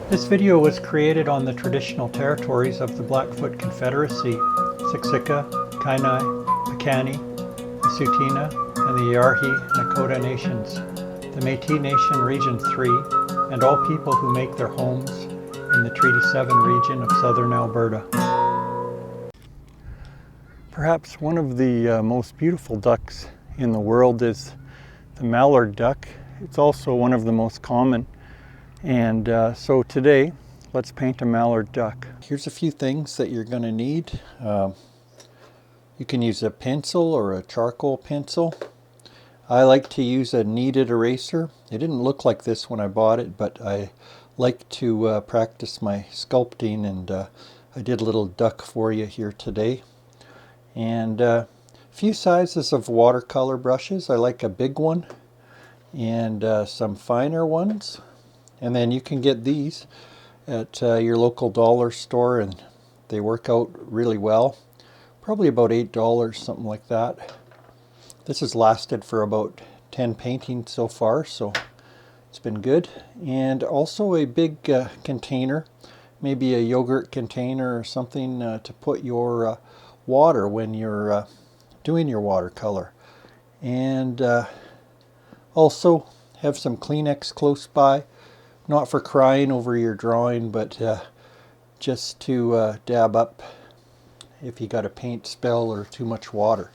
This video was created on the traditional territories of the Blackfoot Confederacy, Siksika, Kainai, Piikani, the Tsuut'ina, and the Yarhi Nakota Nations, the Métis Nation Region 3, and all people who make their homes in the Treaty 7 region of southern Alberta. Perhaps one of the most beautiful ducks in the world is the Mallard duck. It's also one of the most common. And so today, let's paint a Mallard duck. Here's a few things that you're going to need. You can use a pencil or a charcoal pencil. I like to use a kneaded eraser. It didn't look like this when I bought it, but I like to practice my sculpting, and I did a little duck for you here today. And a few sizes of watercolor brushes. I like a big one and some finer ones. And then you can get these at your local dollar store, and they work out really well. Probably about $8, something like that. This has lasted for about 10 paintings so far, so it's been good. And also a big container, maybe a yogurt container or something to put your water when you're doing your watercolor. And also have some Kleenex close by. Not for crying over your drawing, but just to dab up if you got a paint spill or too much water.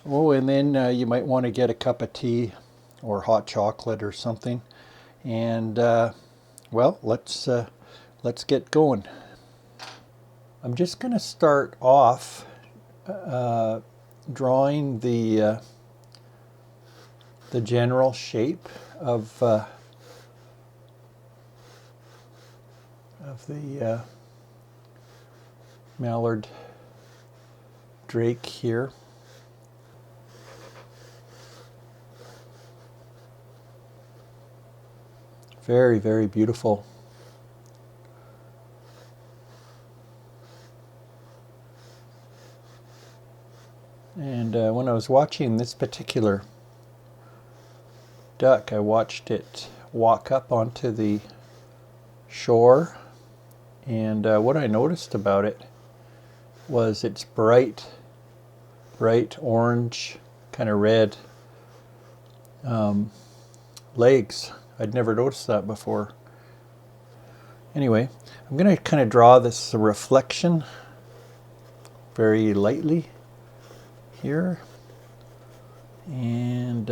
Oh, and then you might want to get a cup of tea or hot chocolate or something. And well, let's get going. I'm just going to start off drawing the general shape of the mallard drake here. Very, very beautiful. And when I was watching this particular duck, I watched it walk up onto the shore. And what I noticed about it was its bright orange, kind of red legs. I'd never noticed that before. Anyway, I'm going to kind of draw this reflection very lightly here. And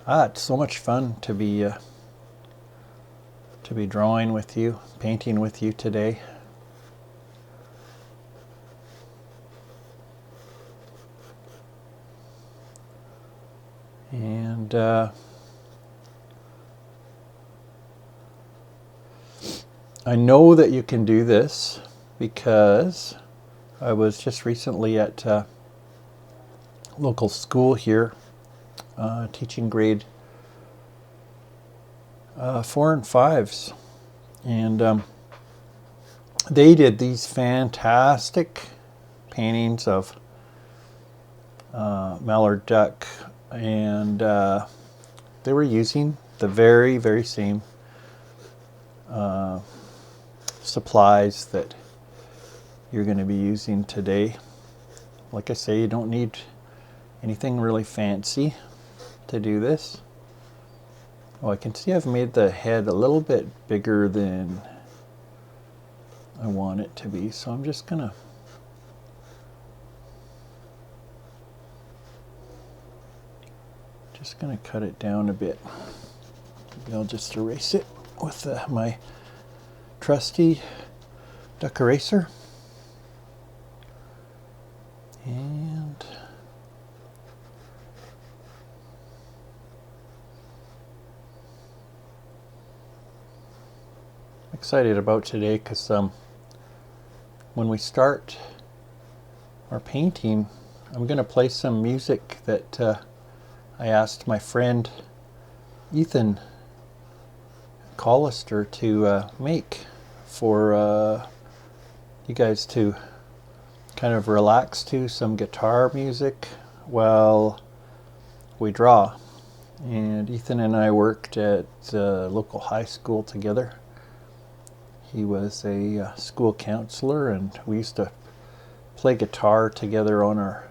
it's so much fun to be drawing with you, painting with you today. And I know that you can do this because I was just recently at a local school here teaching grade 4 and 5s, and they did these fantastic paintings of mallard duck, and they were using the very, very same supplies that you're going to be using today. Like I say, you don't need anything really fancy to do this. Oh, I can see I've made the head a little bit bigger than I want it to be, so I'm just gonna cut it down a bit. Maybe I'll just erase it with my trusty duck eraser. And excited about today because when we start our painting, I'm going to play some music that I asked my friend Ethan Collister to make for you guys to kind of relax to, some guitar music while we draw. And Ethan and I worked at a local high school together. He was a school counselor, and we used to play guitar together on our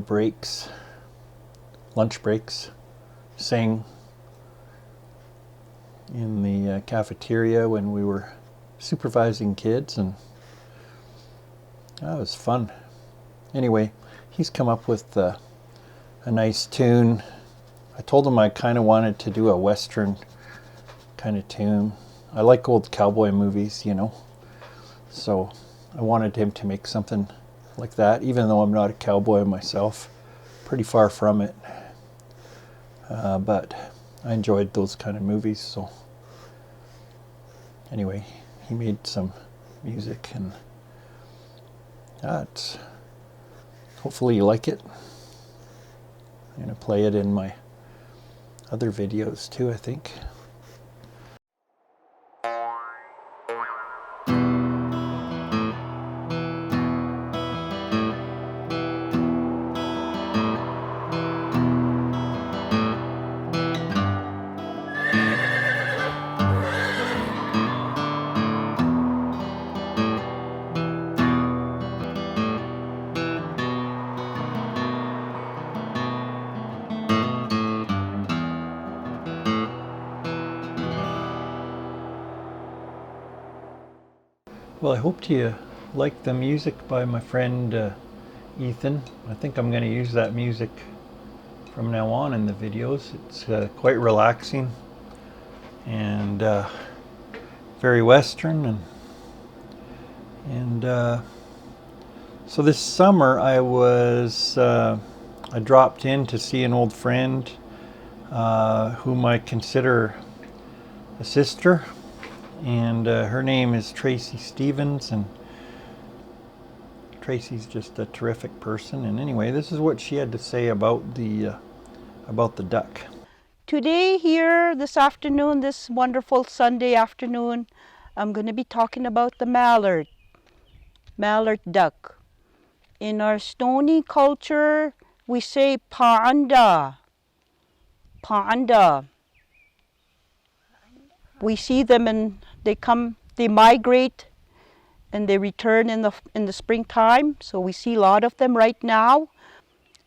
breaks, lunch breaks, sing in the cafeteria when we were supervising kids, and that was fun. Anyway, he's come up with a nice tune. I told him I kind of wanted to do a Western kind of tune. I like old cowboy movies, you know, so I wanted him to make something like that, even though I'm not a cowboy myself, pretty far from it. But I enjoyed those kind of movies, so anyway, he made some music, and that's, hopefully you like it. I'm going to play it in my other videos too, I think. Well, I hope you like the music by my friend Ethan. I think I'm going to use that music from now on in the videos. It's quite relaxing and very Western, and so this summer I dropped in to see an old friend whom I consider a sister, and her name is Tracy Stevens, and Tracy's just a terrific person. And anyway, this is what she had to say about the duck. Today here this afternoon, this wonderful Sunday afternoon, I'm going to be talking about the mallard duck. In our Stoney culture, we say paanda. Paanda. We see them and they migrate and they return in the springtime. So we see a lot of them right now,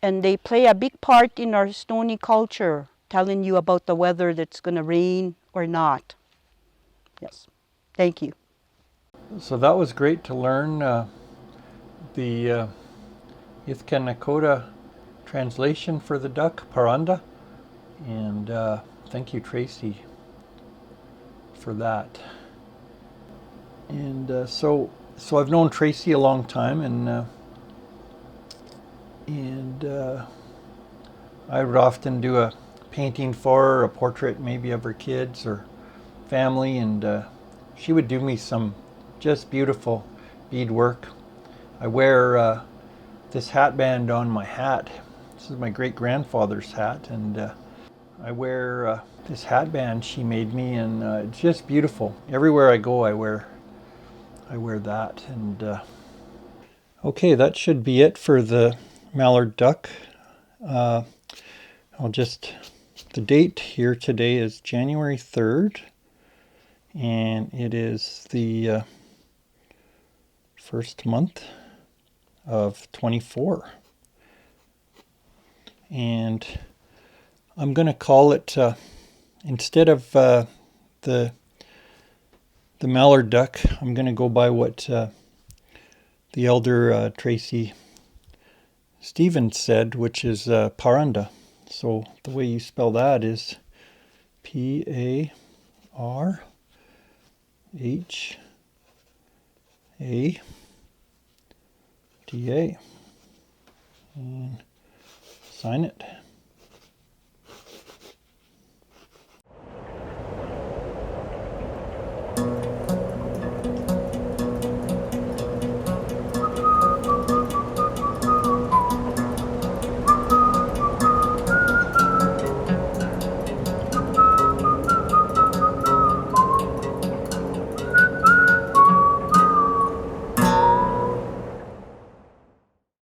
and they play a big part in our Stoney culture, telling you about the weather that's going to rain or not. Yes, thank you. So that was great to learn the Ithka Nakota translation for the duck, paranda, and thank you, Tracy, for that. And so I've known Tracy a long time, and I would often do a painting for her, a portrait maybe of her kids or family, and she would do me some just beautiful beadwork. I wear this hatband on my hat. This is my great-grandfather's hat, and I wear this hatband she made me, and it's just beautiful. Everywhere I go, I wear that. And okay, that should be it for the mallard duck. The date here today is January 3rd, and it is the first month of 24. And I'm going to call it, instead of the mallard duck, I'm going to go by what the elder Tracy Stevens said, which is paranda. So the way you spell that is P-A-R-H-A. D-A. And sign it.